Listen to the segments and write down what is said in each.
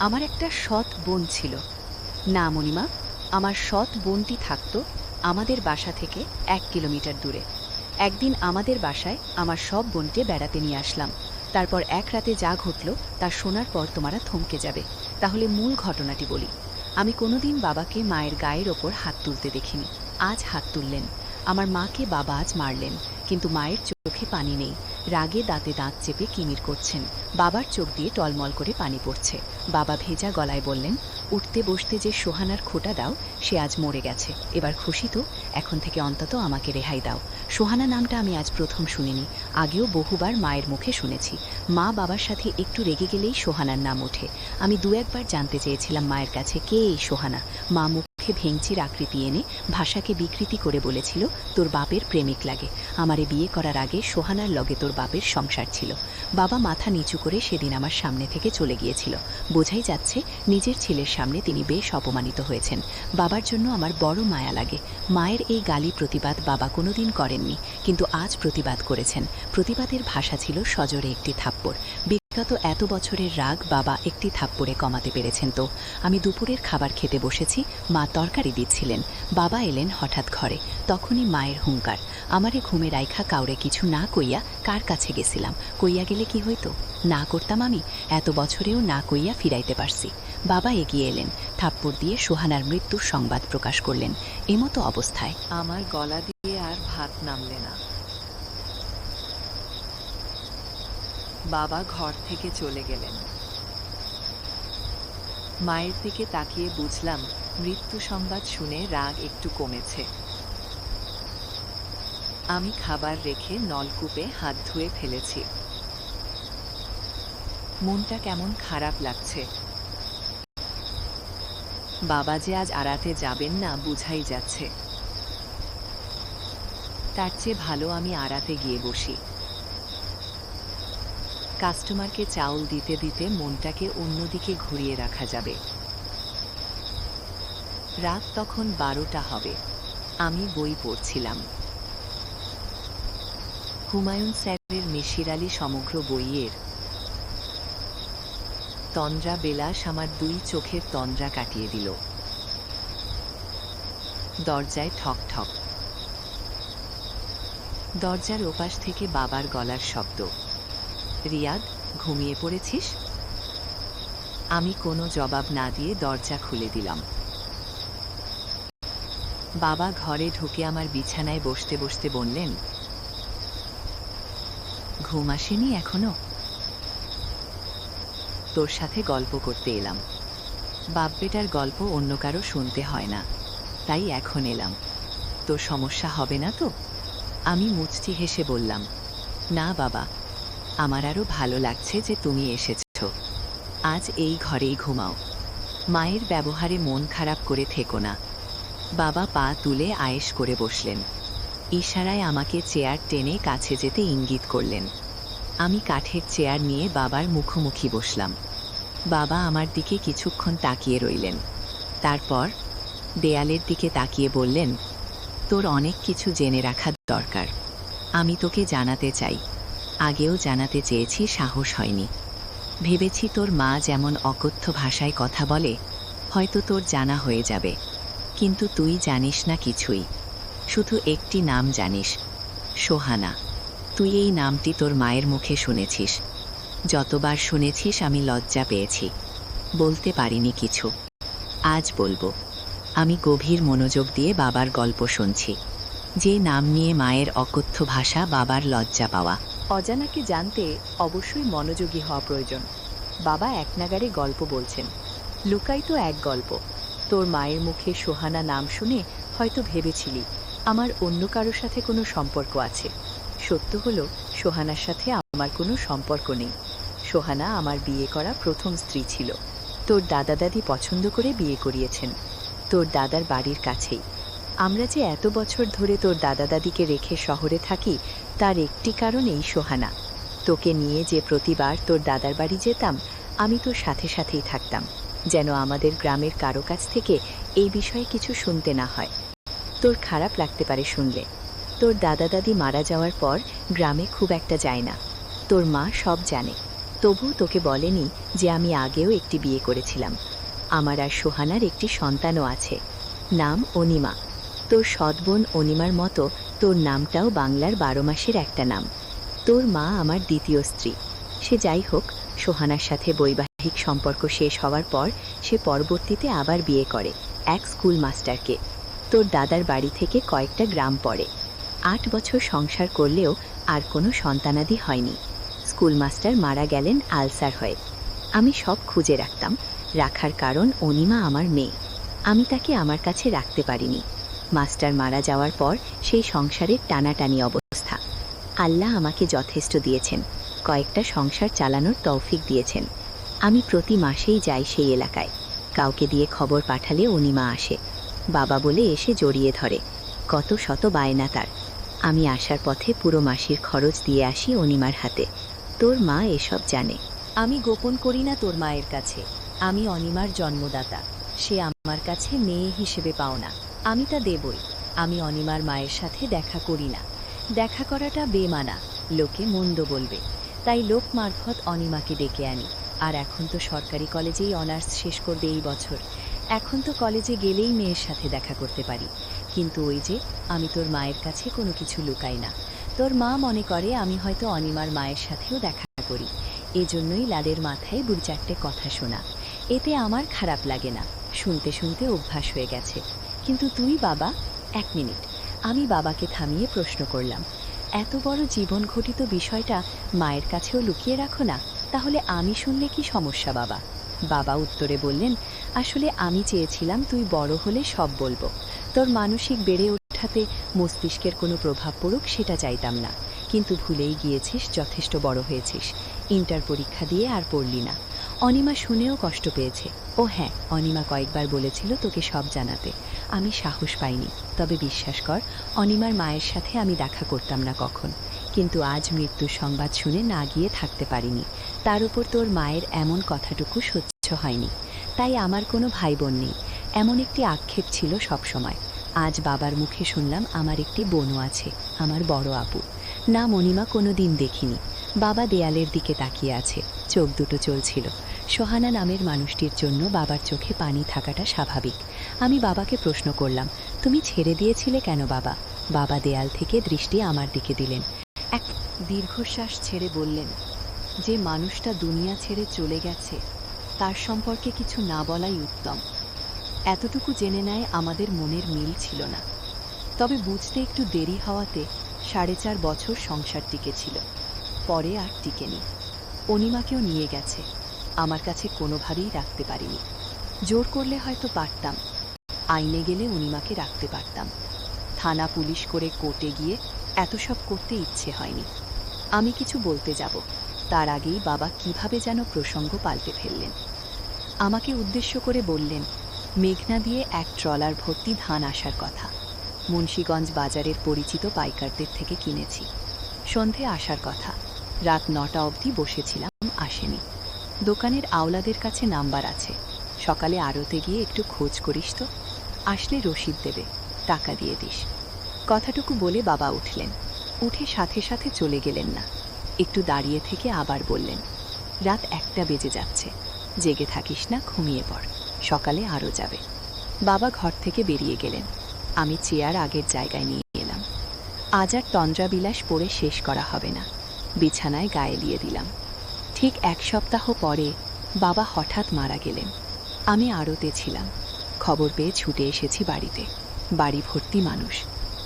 আমার একটা সৎ বোন ছিল। না মণিমা, আমার সৎ বোনটি থাকতো আমাদের বাসা থেকে 1 কিলোমিটার দূরে। একদিন আমাদের বাসায় আমার সব বোনকে বেড়াতে নিয়ে আসলাম। তারপর এক রাতে যা ঘটল তা শোনার পর তোমরা থমকে যাবে। তাহলে মূল ঘটনাটি বলি। আমি কোনোদিন বাবাকে মায়ের গায়ের ওপর হাত তুলতে দেখিনি। আজ হাত তুললেন। আমার মাকে বাবা আজ মারলেন, কিন্তু মায়ের চোখে পানি নেই। রাগে দাঁতে দাঁত চেপে কিমির করছেন। বাবার চোখ দিয়ে টলমল করে পানি পড়ছে। বাবা ভেজা গলায় বললেন, উঠতে বসতে যে সোহানার খোঁটা দাও সে আজ মরে গেছে। এবার খুশি তো? এখন থেকে অন্তত আমাকে রেহাই দাও। সোহানা নামটা আমি আজ প্রথম শুনিনি, আগেও বহুবার মায়ের মুখে শুনেছি। মা বাবার সাথে একটু রেগে গেলেই সোহানার নাম ওঠে। আমি দু একবার জানতে চেয়েছিলাম মায়ের কাছে কে এই সোহানা। মা মুখে ভেঙচির আকৃতি এনে ভাষাকে বিকৃতি করে বলেছিল, তোর বাপের প্রেমিক লাগে। আমারে বিয়ে করার আগে সোহানার লগে তোর বাপের সংসার ছিল। বাবা মাথা নিচু করে সেদিন আমার সামনে থেকে চলে গিয়েছিল। বোঝাই যাচ্ছে নিজের ছেলের সামনে তিনি বেশ অপমানিত হয়েছেন। বাবার জন্য আমার বড় মায়া লাগে। মায়ের এই গালি প্রতিবাদ বাবা কোনোদিন করেননি, কিন্তু আজ প্রতিবাদ করেছেন। প্রতিবাদের ভাষা ছিল সজোরে একটি থাপ্পড়। বিগত এত বছরের রাগ বাবা একটি থাপ্পড়ে কমাতে পেরেছেন। তো আমি দুপুরের খাবার খেতে বসেছি, মা তরকারি দিচ্ছিলেন। বাবা এলেন হঠাৎ ঘরে। তখনই মায়ের হুঙ্কার, আমারে ঘুমে রাইখা কাউরে কিছু না কইয়া কার কাছে গেছিলাম? কইয়া গেলে কি হইতো? না করতাম আমি, এত বছরেও না কইয়া ফিরাইতে পারছি। বাবা এগিয়ে এলেন, থাপ্পড় দিয়ে সোহানার মৃত্যুর সংবাদ প্রকাশ করলেন। এমতো অবস্থায় আমার গলা দিয়ে আর ভাত নামলে না। বাবা ঘর থেকে চলে গেলেন। মায়ের দিকে তাকিয়ে বুঝলাম মৃত্যু সংবাদ শুনে রাগ একটু কমেছে। আমি খাবার রেখে নলকূপে হাত ধুয়ে ফেলেছি। মনটা কেমন খারাপ লাগছে। বাবা যে আজ আড়াতে যাবেন না বুঝাই যাচ্ছে। তার চেয়ে ভালো আমি আড়াতে গিয়ে বসি। কাস্টমারকে চাউল দিতে দিতে মনটাকে অন্যদিকে ঘুরিয়ে রাখা যাবে। রাত তখন 12টা হবে। আমি বই পড়ছিলাম। হুমায়ুন স্যারের মিশির আলী সমগ্র বইয়ের তন্দ্রা বিলাস আমার দুই চোখের তন্দ্রা কাটিয়ে দিল। দরজায় ঠক ঠক। দরজার ওপাশ থেকে বাবার গলার শব্দ, রিয়াদ, ঘুমিয়ে পড়েছিস? আমি কোনো জবাব না দিয়ে দরজা খুলে দিলাম। বাবা ঘরে ঢুকে আমার বিছানায় বসতে বসতে বললেন, ঘুম আসেনি এখনো? তোর সাথে গল্প করতে এলাম। বাপ বেটার গল্প অন্য কারো শুনতে হয় না, তাই এখন এলাম। তোর সমস্যা হবে না তো? আমি মুচকি হেসে বললাম, না বাবা, আমার আরও ভালো লাগছে যে তুমি এসেছ। আজ এই ঘরেই ঘুমাও। মায়ের ব্যবহারে মন খারাপ করে থেকো না। বাবা পা তুলে আয়েশ করে বসলেন। ইশারায় আমাকে চেয়ার টেনে কাছে যেতে ইঙ্গিত করলেন। আমি কাঠের চেয়ার নিয়ে বাবার মুখোমুখি বসলাম। বাবা আমার দিকে কিছুক্ষণ তাকিয়ে রইলেন। তারপর দেয়ালের দিকে তাকিয়ে বললেন, তোর অনেক কিছু জেনে রাখা দরকার। আমি তোকে জানাতে চাই, আগেও জানাতে চেয়েছি, সাহস হয়নি। ভেবেছি তোর মা যেমন অকথ্য ভাষায় কথা বলে হয়তো তোর জানা হয়ে যাবে, কিন্তু তুই জানিস না কিছুই। শুধু একটি নাম জানিস, সোহানা। তুই এই নামটি তোর মায়ের মুখে শুনেছিস। যতবার শুনেছিস আমি লজ্জা পেয়েছি, বলতে পারিনি কিছু। আজ বলবো। আমি গভীর মনোযোগ দিয়ে বাবার গল্প শুনছি। যে নাম নিয়ে মায়ের অকথ্য ভাষা, বাবার লজ্জা পাওয়া। অজানাকে জানতে অবশ্যই মনোযোগী হওয়া প্রয়োজন। বাবা একনাগাড়ে গল্প বলছেন। লুকাই তো এক গল্প। তোর মায়ের মুখে সোহানা নাম শুনে হয়তো ভেবেছিলি আমার অন্য কারোর সাথে কোনো সম্পর্ক আছে। সত্য হলো, সোহানার সাথে আমার কোনো সম্পর্ক নেই। সোহানা আমার বিয়ে করা প্রথম স্ত্রী ছিল। তোর দাদা দাদি পছন্দ করে বিয়ে করিয়েছেন, তোর দাদার বাড়ির কাছেই। আমরা যে এত বছর ধরে তোর দাদা দাদিকে রেখে শহরে থাকি তার একটি কারণ এই সোহানা। তোকে নিয়ে যে প্রতিবার তোর দাদার বাড়ি যেতাম, আমি তোর সাথে সাথেই থাকতাম, যেন আমাদের গ্রামের কারো কাছ থেকে এই বিষয়ে কিছু শুনতে না হয়। তোর খারাপ লাগতে পারে শুনলে। তোর দাদা দাদি মারা যাওয়ার পর গ্রামে খুব একটা যায় না। তোর মা সব জানে। তবুও তোকে বলেনি যে আমি আগেও একটি বিয়ে করেছিলাম। আমার আর সোহানার একটি সন্তানও আছে, নাম অনিমা। তোর সৎবোন অনিমার মতো তোর নামটাও বাংলার 12 মাসের একটা নাম। তোর মা আমার দ্বিতীয় স্ত্রী। সে যাই হোক, সোহানার সাথে বৈবাহিক সম্পর্ক শেষ হওয়ার পর সে পরবর্তীতে আবার বিয়ে করে এক স্কুল মাস্টারকে। তোর দাদার বাড়ি থেকে কয়েকটা গ্রাম পড়ে। 8 বছর সংসার করলেও আর কোনো সন্তানাদি হয়নি। স্কুল মাস্টার মারা গেলেন আলসার হয়ে। আমি সব খুঁজে রাখতাম, রাখার কারণ অনিমা আমার মেয়ে। আমি তাকে আমার কাছে রাখতে পারিনি। মাস্টার মারা যাওয়ার পর সেই সংসারের টানাটানি অবস্থা। আল্লাহ আমাকে যথেষ্ট দিয়েছেন, কয়েকটা সংসার চালানোর তৌফিক দিয়েছেন। আমি প্রতি মাসেই যাই সেই এলাকায়। কাউকে দিয়ে খবর পাঠালে অনিমা আসে, বাবা বলে এসে জড়িয়ে ধরে। কত শত বায়না তার। আমি আসার পথে পুরো মাসির খরচ দিয়ে আসি অনিমার হাতে। তোর মা এসব জানে। আমি গোপন করি না তোর মায়ের কাছে, আমি অনিমার জন্মদাতা। সে আমার কাছে মেয়ে হিসেবে পাও না, আমি তা দেবই। আমি অনিমার মায়ের সাথে দেখা করি না। দেখা করাটা বেমানা, লোকে মন্দ বলবে। তাই লোক মারফত অনিমাকে ডেকে আনি। আর এখন তো সরকারি কলেজেই অনার্স শেষ করবে এই বছর। এখন তো কলেজে গেলেই মেয়ের সাথে দেখা করতে পারি। কিন্তু ওই যে, আমি তোর মায়ের কাছে কোনো কিছু লুকাই না। তোর মা মনে করে আমি হয়তো অনিমার মায়ের সাথেও দেখা করি। এজন্যই লালের মাথায় 2-4টে কথা শোনা। এতে আমার খারাপ লাগে না, শুনতে শুনতে অভ্যাস হয়ে গেছে। কিন্তু তুই বাবা, 1 মিনিট। আমি বাবাকে থামিয়ে প্রশ্ন করলাম, এত বড় জীবন ঘটিত বিষয়টা মায়ের কাছেও লুকিয়ে রাখো না? তাহলে আমি শুনলে কি সমস্যা বাবা? বাবা উত্তরে বললেন, আসলে আমি চেয়েছিলাম তুই বড় হলে সব বলবো। তোর মানসিক বেড়ে ওঠাতে মস্তিষ্কের কোনো প্রভাব পড়ুক সেটা চাইতাম না। কিন্তু ভুলেই গিয়েছিস, যথেষ্ট বড় হয়েছিস। ইন্টার পরীক্ষা দিয়ে আর পড়লি না। অনিমা শুনেও কষ্ট পেয়েছে। ও হ্যাঁ, অনিমা কয়েকবার বলেছিল তোকে সব জানাতে। আমি সাহস পাইনি। তবে বিশ্বাস কর, অনিমার মায়ের সাথে আমি দেখা করতাম না কখন। কিন্তু আজ মৃত্যুর সংবাদ শুনে না গিয়ে থাকতে পারিনি। তার উপর তোর মায়ের এমন কথাটুকু সহ্য হয়নি। তাই আমার কোনো ভাই বোন নেই, এমন একটি আক্ষেপ ছিল সব সময়। আজ বাবার মুখে শুনলাম আমার একটি বোনও আছে, আমার বড় আপু। নাম অনিমা কোনো দিন দেখিনি। বাবা দেয়ালের দিকে তাকিয়ে আছে, চোখ দুটো চলছিল। সোহানা নামের মানুষটির জন্য বাবার চোখে পানি থাকাটা স্বাভাবিক। আমি বাবাকে প্রশ্ন করলাম, তুমি ছেড়ে দিয়েছিলে কেন বাবা? বাবা দেয়াল থেকে দৃষ্টি আমার দিকে দিলেন। এক দীর্ঘশ্বাস ছেড়ে বললেন, যে মানুষটা দুনিয়া ছেড়ে চলে গেছে তার সম্পর্কে কিছু না বলাই উত্তম। এতটুকু জেনে নেয় আমাদের মনের মিল ছিল না। তবে বুঝতে একটু দেরি হওয়াতে 4.5 বছর সংসার টিকেছিল, পরে আর টিকেনি। অনিমাকেও নিয়ে গেছে, আমার কাছে কোনোভাবেই রাখতে পারিনি। জোর করলে হয়তো পারতাম, আইনে গেলে অনিমাকে রাখতে পারতাম। থানা পুলিশ করে কোর্টে গিয়ে এত সব করতে ইচ্ছে হয়নি। আমি কিছু বলতে যাব, তার আগেই বাবা কিভাবে যেন প্রসঙ্গ পাল্টে ফেললেন। আমাকে উদ্দেশ্য করে বললেন, মেঘনা দিয়ে এক ট্রলার ভর্তি ধান আসার কথা। মুন্সীগঞ্জ বাজারের পরিচিত পাইকারদের থেকে কিনেছি। সন্ধে আসার কথা। রাত 9টা অবধি বসেছিলাম, আসেনি। দোকানের আওলাদের কাছে নাম্বার আছে, সকালে আড়তে গিয়ে একটু খোঁজ করিস তো, আসলে রসিদ দেবে, টাকা দিয়ে দিস। কথাটুকু বলে বাবা উঠলেন। উঠে সাথে সাথে চলে গেলেন না, একটু দাঁড়িয়ে থেকে আবার বললেন, রাত 1টা বেজে যাচ্ছে, জেগে থাকিস না, ঘুমিয়ে পড়, সকালে আরও যাবে। বাবা ঘর থেকে বেরিয়ে গেলেন। আমি চেয়ার আগের জায়গায় নিয়ে এলাম। আজ আর তন্দ্রাবিলাস পড়ে শেষ করা হবে না। বিছানায় গায়ে দিয়ে দিলাম। ঠিক 1 সপ্তাহ পরে বাবা হঠাৎ মারা গেলেন। আমি আড়তে ছিলাম, খবর পেয়ে ছুটে এসেছি বাড়িতে। বাড়ি ভর্তি মানুষ।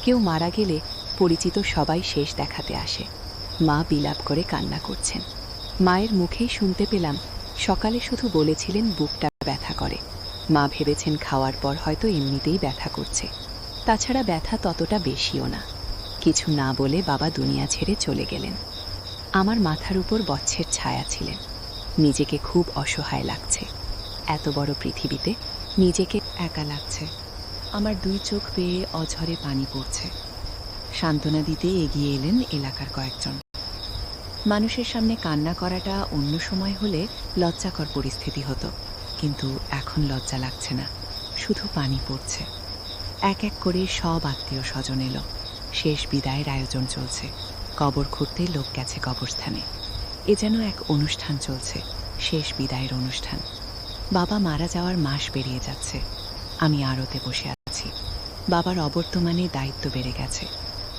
কেউ মারা গেলে পরিচিত সবাই শেষ দেখাতে আসে। মা বিলাপ করে কান্না করছেন। মায়ের মুখেই শুনতে পেলাম, সকালে শুধু বলেছিলেন বুকটা ব্যথা করে। মা ভেবেছেন খাওয়ার পর হয়তো এমনিতেই ব্যথা করছে, তাছাড়া ব্যথা ততটা বেশিও না। কিছু না বলে বাবা দুনিয়া ছেড়ে চলে গেলেন। আমার মাথার উপর বচ্ছের ছায়া ছিলেন। নিজেকে খুব অসহায় লাগছে। এত বড় পৃথিবীতে নিজেকে একা লাগছে। আমার 2 চোখ বেয়ে অঝরে পানি পড়ছে। সান্ত্বনা দিতে এগিয়ে এলেন এলাকার কয়েকজন। মানুষের সামনে কান্না করাটা অন্য সময় হলে লজ্জাকর পরিস্থিতি হতো, কিন্তু এখন লজ্জা লাগছে না, শুধু পানি পড়ছে। এক এক করে সব আত্মীয় স্বজন এলো। শেষ বিদায়ের আয়োজন চলছে। কবর খুঁড়তে লোক গেছে কবরস্থানে। এ যেন এক অনুষ্ঠান চলছে, শেষ বিদায়ের অনুষ্ঠান। বাবা মারা যাওয়ার মাস পেরিয়ে যাচ্ছে, আমি আড়তে বসে আছি। বাবার অবর্তমানে দায়িত্ব বেড়ে গেছে।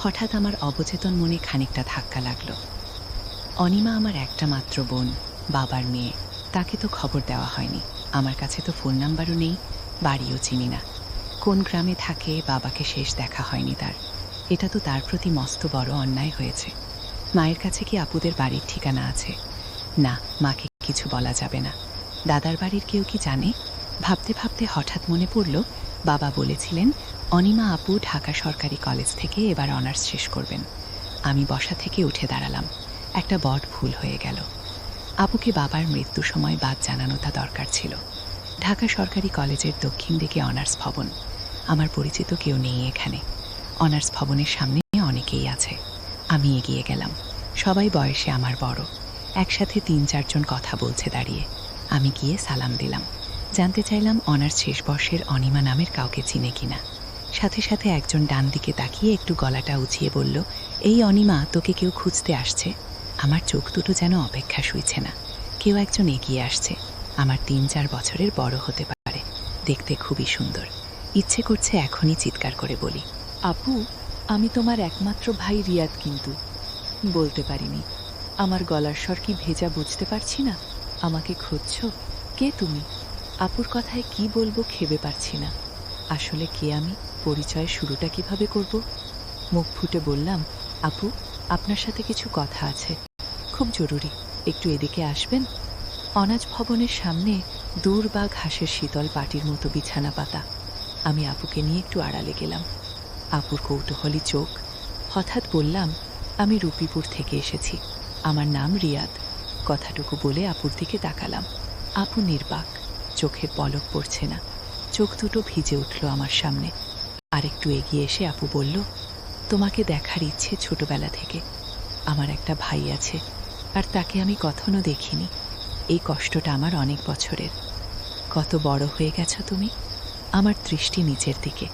হঠাৎ আমার অবচেতন মনে খানিকটা ধাক্কা লাগলো। অনিমা আমার একটা মাত্র বোন, বাবার মেয়ে। তাকে তো খবর দেওয়া হয়নি, আমার কাছে তো ফোন নাম্বারও নেই, বাড়িও চিনি না। কোন গ্রামে থাকে, বাবাকে শেষ দেখা হয়নি তার। এটা তো তার প্রতি মস্ত বড় অন্যায় হয়েছে। মায়ের কাছে কি আপুদের বাড়ির ঠিকানা আছে? না, মাকে কিছু বলা যাবে না। দাদার বাড়ির কেউ কি জানে? ভাবতে ভাবতে হঠাৎ মনে পড়ল, বাবা বলেছিলেন অনিমা আপু ঢাকা সরকারি কলেজ থেকে এবার অনার্স শেষ করবেন। আমি বসা থেকে উঠে দাঁড়ালাম। একটা বড় ভুল হয়ে গেল। আপুকে বাবার মৃত্যু সময় বাদ জানানোটা দরকার ছিল। ঢাকা সরকারি কলেজের দক্ষিণ দিকে অনার্স ভবন। আমার পরিচিত কেউ নেই এখানে। অনার্স ভবনের সামনে অনেকেই আছে। আমি এগিয়ে গেলাম। সবাই বয়সে আমার বড়। একসাথে ৩-৪ জন কথা বলছে দাঁড়িয়ে। আমি গিয়ে সালাম দিলাম। জানতে চাইলাম অনার্স শেষ বর্ষের অনিমা নামের কাউকে চিনে কিনা। সাথে সাথে একজন ডান দিকে তাকিয়ে একটু গলাটা উঁচিয়ে বলল, এই অনিমা, তোকে কেউ খুঁজতে আসছে। আমার চোখ দুটো যেন অপেক্ষা সইছে না। কেউ একজন এগিয়ে আসছে। আমার ৩-৪ বছরের বড় হতে পারে, দেখতে খুবই সুন্দর। ইচ্ছে করছে এখনই চিৎকার করে বলি, আপু, আমি তোমার একমাত্র ভাই রিয়াদ। কিন্তু বলতে পারিনি। আমার গলার স্বর কি ভেজা বুঝতে পারছি না। আমাকে খুঁজছো? কে তুমি? আপুর কথায় কি বলবো ভেবে পারছি না। আসলে কে আমি, পরিচয়ের শুরুটা কিভাবে করব? মুখ ফুটে বললাম, আপু, আপনার সাথে কিছু কথা আছে, খুব জরুরি। একটু এদিকে আসবেন? অনাজ ভবনের সামনে দূর বা ঘাসের শীতল পাটির মতো বিছানা পাতা। আমি আপুকে নিয়ে একটু আড়ালে গেলাম। আপুর কৌতূহলী চোখ। হঠাৎ বললাম, আমি রুপিপুর থেকে এসেছি, আমার নাম রিয়াদ। কথাটুকু বলে আপুর দিকে তাকালাম। আপু নির্বাক, চোখের পলক পড়ছে না। চোখ দুটো ভিজে উঠল আমার সামনে। আরেকটু এগিয়ে এসে আপু বলল, তোমাকে দেখার ইচ্ছে ছোটবেলা থেকে। আমার একটা ভাই আছে, আর তাকে আমি কখনো দেখিনি। এই কষ্টটা আমার অনেক বছরের। কত বড় হয়ে গেছো তুমি। আমার দৃষ্টি নিচের দিকে।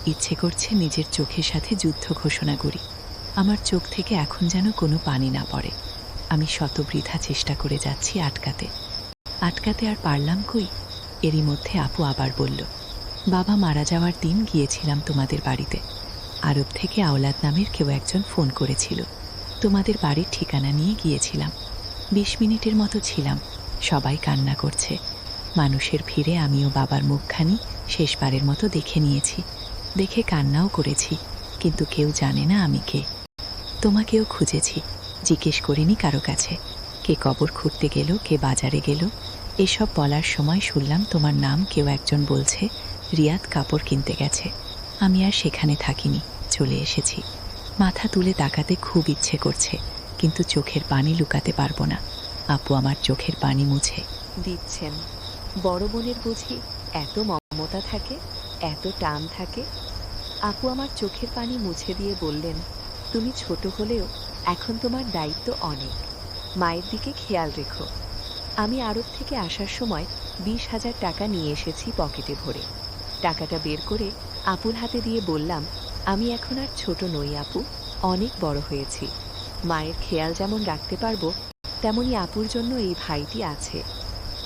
ইচ্ছে করছে নিজের চোখের সাথে যুদ্ধ ঘোষণা করি। আমার চোখ থেকে এখন যেন কোনো পানি না পড়ে। আমি শতবৃথা চেষ্টা করে যাচ্ছি আটকাতে। আর পারলাম কই। এরই মধ্যে আপু আবার বলল, বাবা মারা যাওয়ার দিন গিয়েছিলাম তোমাদের বাড়িতে। আরব থেকে আওলাদ নামের কেউ একজন ফোন করেছিল। তোমাদের বাড়ির ঠিকানা নিয়ে গিয়েছিলাম। ২০ মিনিটের মতো ছিলাম। সবাই কান্না করছে। মানুষের ভিড়ে আমিও বাবার মুখখানি শেষবারের মতো দেখে নিয়েছি। দেখে কান্নাও করেছি, কিন্তু কেউ জানে না আমি কে। তোমাকেও খুঁজেছি, জিজ্ঞেস করিনি কারো কাছে। কে কবর খুঁড়তে গেল, কে বাজারে গেল। এসব বলার সময় শুনলাম তোমার নাম কেউ একজন বলছে, রিয়াদ কাপড় কিনতে গেছে। আমি আর সেখানে থাকিনি, চলে এসেছি। মাথা তুলে তাকাতে খুব ইচ্ছে করছে, কিন্তু চোখের পানি লুকাতে পারবো না। আপু আমার চোখের পানি মুছে দিচ্ছেন। বড় বোনের বুঝি এত মমতা থাকে, এত টান থাকে? আপু আমার চোখের পানি মুছে দিয়ে বললেন, তুমি ছোট হলেও এখন তোমার দায়িত্ব অনেক। মায়ের দিকে খেয়াল রেখো। আমি আরব থেকে আসার সময় ২০,০০০ টাকা নিয়ে এসেছি পকেটে ভরে। টাকাটা বের করে আপুর হাতে দিয়ে বললাম, আমি এখন আর ছোট নই আপু, অনেক বড় হয়েছি। মায়ের খেয়াল যেমন রাখতে পারবো, তেমনি আপুর জন্য এই ভাইটি আছে।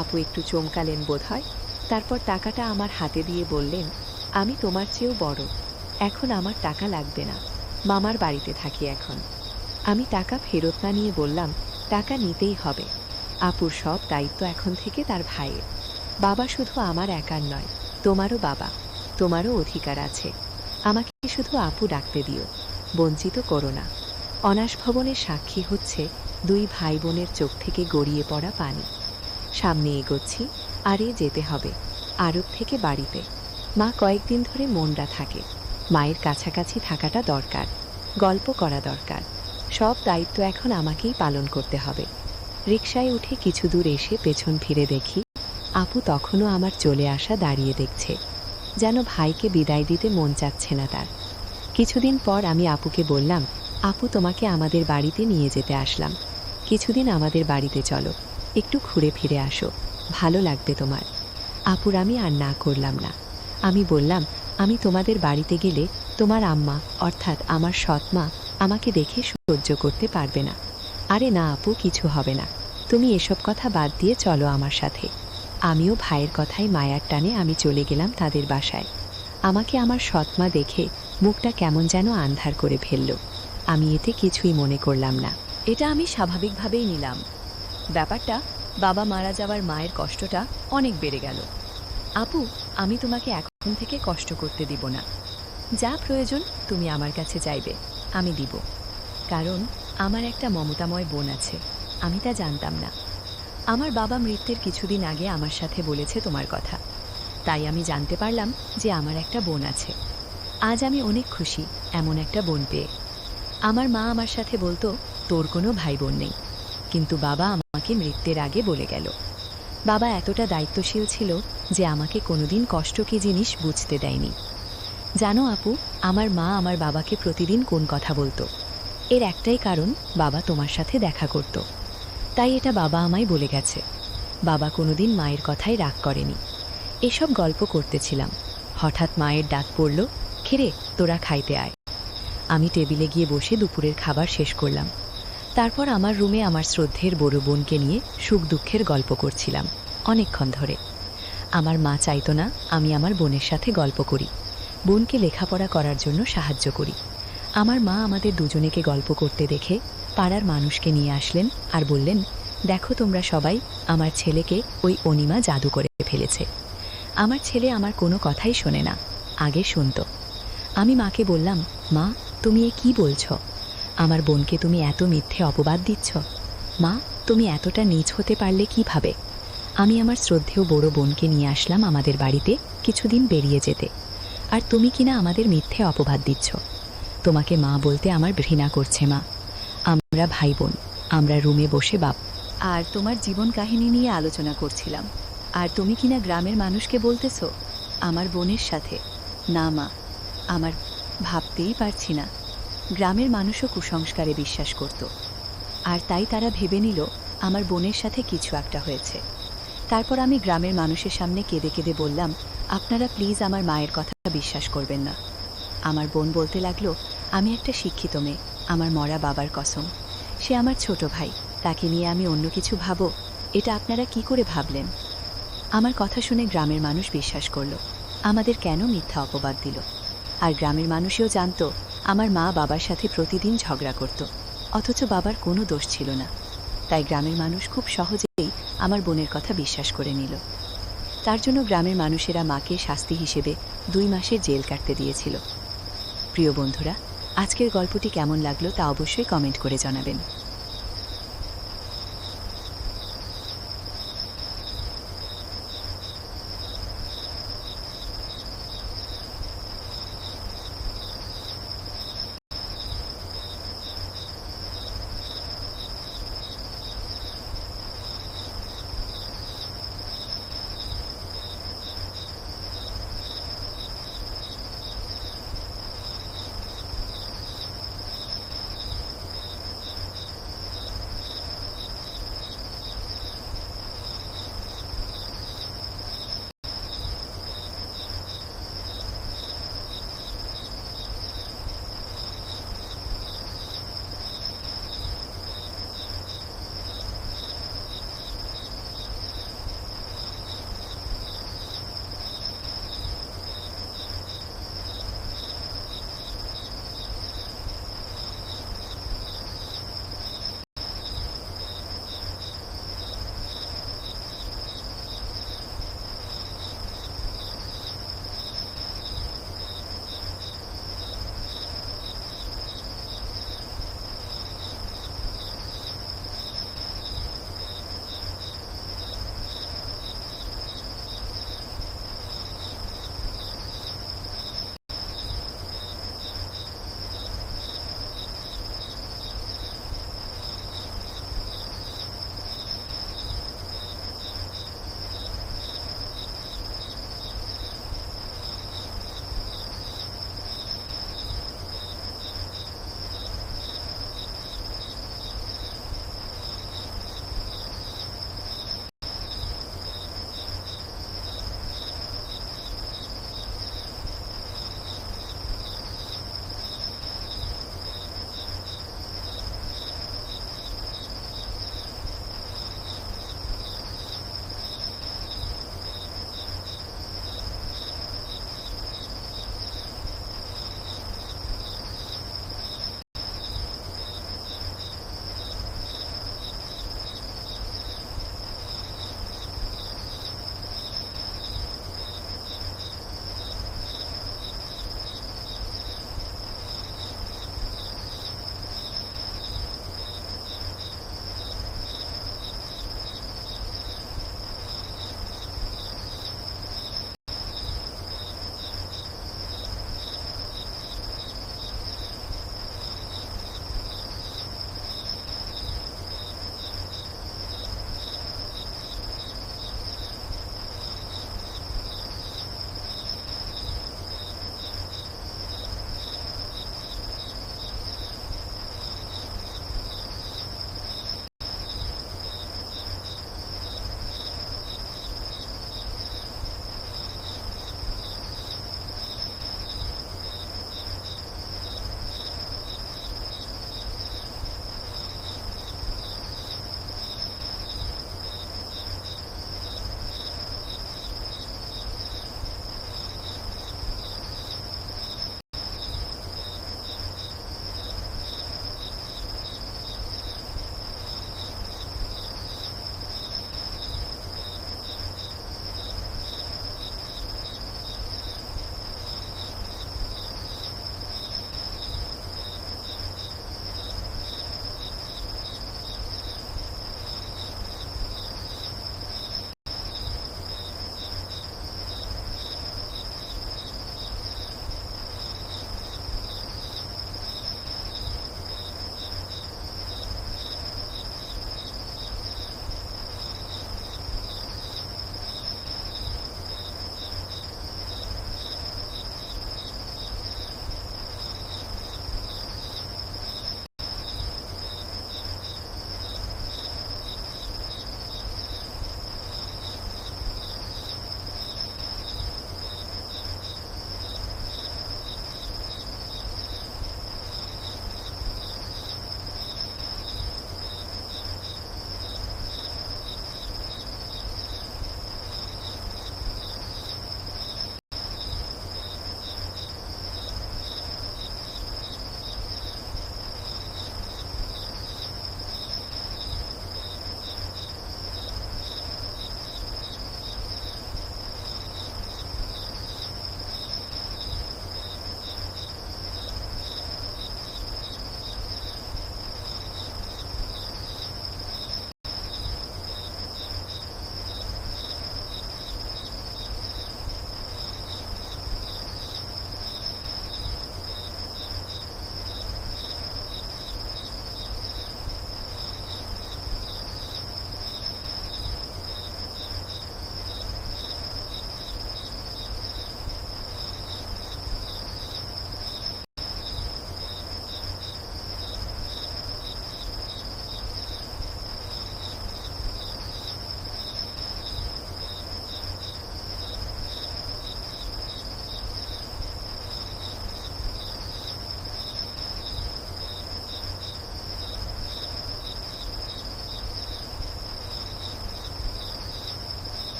আপু একটু চমকালেন বোধহয়। তারপর টাকাটা আমার হাতে দিয়ে বললেন, আমি তোমার চেয়েও বড়। এখন আমার টাকা লাগবে না, মামার বাড়িতে থাকি এখন। আমি টাকা ফেরত না নিয়ে বললাম, টাকা নিতেই হবে। আপুর সব দায়িত্ব এখন থেকে তার ভাইয়ের। বাবা শুধু আমার একার নয়, তোমারও বাবা। তোমারও অধিকার আছে। আমাকে শুধু আপু ডাকতে দিও, বঞ্চিত করো না। অনাস ভবনের সাক্ষী হচ্ছে ২ ভাই বোনের চোখ থেকে গড়িয়ে পড়া পানি। সামনে এগোচ্ছি, আরে যেতে হবে আরব থেকে বাড়িতে। মা কয়েকদিন ধরে মনরা থাকে। মায়ের কাছাকাছি থাকাটা দরকার, গল্প করা দরকার। সব দায়িত্ব এখন আমাকেই পালন করতে হবে। রিকশায় উঠে কিছু দূর এসে পেছন ফিরে দেখি, আপু তখনও আমার চলে আসা দাঁড়িয়ে দেখছে, যেন ভাইকে বিদায় দিতে মন চাচ্ছে না তার। কিছুদিন পর আমি আপুকে বললাম, আপু তোমাকে আমাদের বাড়িতে নিয়ে যেতে আসলাম। কিছুদিন আমাদের বাড়িতে চলো, একটু ঘুরে ফিরে আসো, ভালো লাগবে তোমার। আপুর আমি আর না করলাম না। আমি বললাম, আমি তোমাদের বাড়িতে গেলে তোমার আম্মা অর্থাৎ আমার সৎ মা আমাকে দেখে সহ্য করতে পারবে না। আরে না আপু, কিছু হবে না। তুমি এসব কথা বাদ দিয়ে চলো আমার সাথে। আমিও ভাইয়ের কথায় মায়ার টানে আমি চলে গেলাম তাদের বাসায়। আমাকে আমার সৎমা দেখে মুখটা কেমন যেন আন্ধার করে ফেলল। আমি এতে কিছুই মনে করলাম না। এটা আমি স্বাভাবিকভাবেই নিলাম। ব্যাপারটা বাবা মারা যাওয়ার মায়ের কষ্টটা অনেক বেড়ে গেল। আপু, আমি তোমাকে এখন থেকে কষ্ট করতে দিব না। যা প্রয়োজন তুমি আমার কাছে চাইবে, আমি দিব। কারণ আমার একটা মমতাময় বোন আছে। আমি তা জানতাম না। আমার বাবা মৃত্যুর কিছুদিন আগে আমার সাথে বলেছে তোমার কথা। তাই আমি জানতে পারলাম যে আমার একটা বোন আছে। আজ আমি অনেক খুশি এমন একটা বোন পেয়ে। আমার মা আমার সাথে বলতো তোর কোনো ভাই বোন নেই, কিন্তু বাবা আমাকে মৃত্যুর আগে বলে গেল। বাবা এতটা দায়িত্বশীল ছিল যে আমাকে কোনোদিন কষ্ট কী জিনিস বুঝতে দেয়নি। জানো আপু, আমার মা আমার বাবাকে প্রতিদিন কোন কথা বলতো? এর একটাই কারণ, বাবা তোমার সাথে দেখা করত। তাই এটা বাবা আমায় বলে গেছে। বাবা কোনোদিন মায়ের কথায় রাগ করেনি। এসব গল্প করতেছিলাম, হঠাৎ মায়ের ডাক পড়ল, খেরে তোরা খাইতে আয়। আমি টেবিলে গিয়ে বসে দুপুরের খাবার শেষ করলাম। তারপর আমার রুমে আমার শ্রদ্ধের বড় বোনকে নিয়ে সুখ দুঃখের গল্প করছিলাম অনেকক্ষণ ধরে। আমার মা চাইতো না আমি আমার বোনের সাথে গল্প করি, বোনকে লেখাপড়া করার জন্য সাহায্য করি। আমার মা আমাদের দুজনেকে গল্প করতে দেখে পাড়ার মানুষকে নিয়ে আসলেন আর বললেন, দেখো তোমরা সবাই, আমার ছেলেকে ওই অনিমা জাদু করে ফেলেছে। আমার ছেলে আমার কোনো কথাই শোনে না, আগে শুনতো। আমি মাকে বললাম, মা তুমি এ কী বলছ? আমার বোনকে তুমি এত মিথ্যে অপবাদ দিচ্ছ। মা, তুমি এতটা নীচ হতে পারলে কিভাবে? আমি আমার শ্রদ্ধেয় বড় বোনকে নিয়ে আসলাম আমাদের বাড়িতে কিছুদিন বেরিয়ে যেতে, আর তুমি কিনা আমাদের মিথ্যে অপবাদ দিচ্ছ। তোমাকে মা বলতে আমার ঘৃণা করছে মা। আমরা ভাই বোন, আমরা রুমে বসে বাপ আর তোমার জীবন কাহিনী নিয়ে আলোচনা করছিলাম, আর তুমি কিনা গ্রামের মানুষকে বলতেছ আমার বোনের সাথে। না মা, আমার ভাবতেই পারছি না। গ্রামের মানুষও কুসংস্কারে বিশ্বাস করত, আর তাই তারা ভেবে নিল আমার বোনের সাথে কিছু একটা হয়েছে। তারপর আমি গ্রামের মানুষের সামনে কেঁদে কেঁদে বললাম, আপনারা প্লিজ আমার মায়ের কথা বিশ্বাস করবেন না। আমার বোন বলতে লাগলো, আমি একটা শিক্ষিত মেয়ে, আমার মরা বাবার কসম, সে আমার ছোট ভাই, তাকে নিয়ে আমি অন্য কিছু ভাবো? এটা আপনারা কি করে ভাবলেন? আমার কথা শুনে গ্রামের মানুষ বিশ্বাস করলো আমাদের কেন মিথ্যা অপবাদ দিল। আর গ্রামের মানুষও জানতো আমার মা বাবার সাথে প্রতিদিন ঝগড়া করত, অথচ বাবার কোনো দোষ ছিল না। তাই গ্রামের মানুষ খুব সহজেই আমার বোনের কথা বিশ্বাস করে নিল। তার জন্য গ্রামের মানুষেরা মাকে শাস্তি হিসেবে 2 মাসের জেল কাটতে দিয়েছিল। প্রিয় বন্ধুরা, আজকের গল্পটি কেমন লাগলো তা অবশ্যই কমেন্ট করে জানাবেন।